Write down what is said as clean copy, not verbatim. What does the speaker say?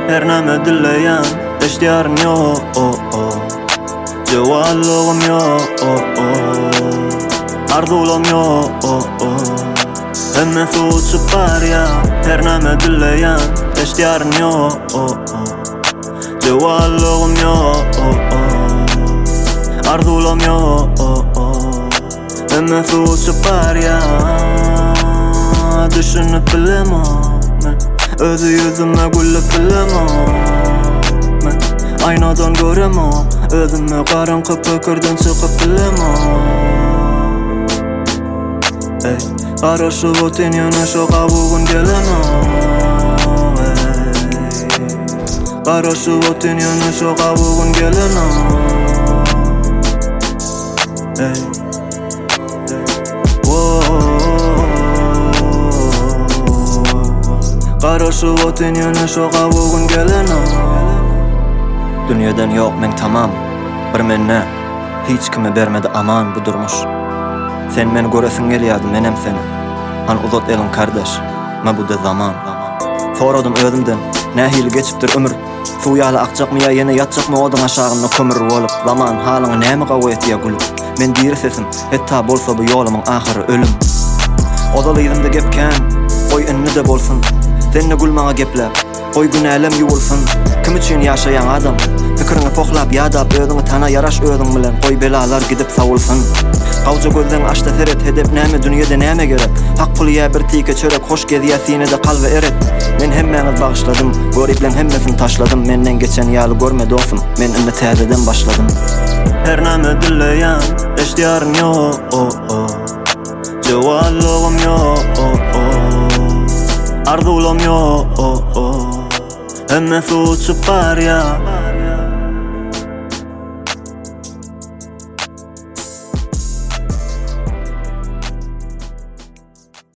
her näme dileýän eşdýarym ýok. Jewallygym ýok, arzularym ýok. Hemme suçup bar ya, her näme dileýän eşdýarym ýok. Jewallygym ýok, arzularym ýok. Hemme suçup bar ya, düşünüp bilemem men, özü yüzüme güllüp bilemem men. Aynadan göremem, özüme garaňky pekirden çykyp bilemem. Ey, garaşyp öten ýana şo gabugyn gelemem. Garaşyp öten ýana şo gabugyn gelemem. Ey, garaşyp öten ýana şo gabugyn gelemem. Dünýeden ýok men tamam, bir menne hiç kime bermedi aman bu durmuş. Sen meni göresin gelýärdi, menem seni. Han uzat elin kardeş, ma bu da zaman. Soradım özümden, nähili geçipdir ömür. Suw ýaly akjakmy ýa ýene ýatjakmy odaň aşagynda kömür bolup. Zaman halyňy näme gawy etýär gülüp. Men diri sesim, hetta bolsa bu ýolumyň ahyry ölüm. Odaly ýerinde gepken, oy enne de bolsun. Senne gülmaňa gepläp, oy günälem ýuwulsun. Kim üçin ýaşaýan adam, pikirini poklap ýa-da özüňi tana ýaraş özüň bilen oy belalar gidip sawulsun. Gawja gözden açda seret hedep näme dünýede näme gerek. Hak pul ýa bir tike çörek hoş gezýär sinede kalby eret. Men hemmäňiz bagşladym, goriplen hemmesini taşladym. Menden geçen ýaly görme dostum, men indi täzeden başladym. Her näme dileýän eşdýarym ýok, jewallygym ýok, arzularym ýok. Hemme suçup bar ya,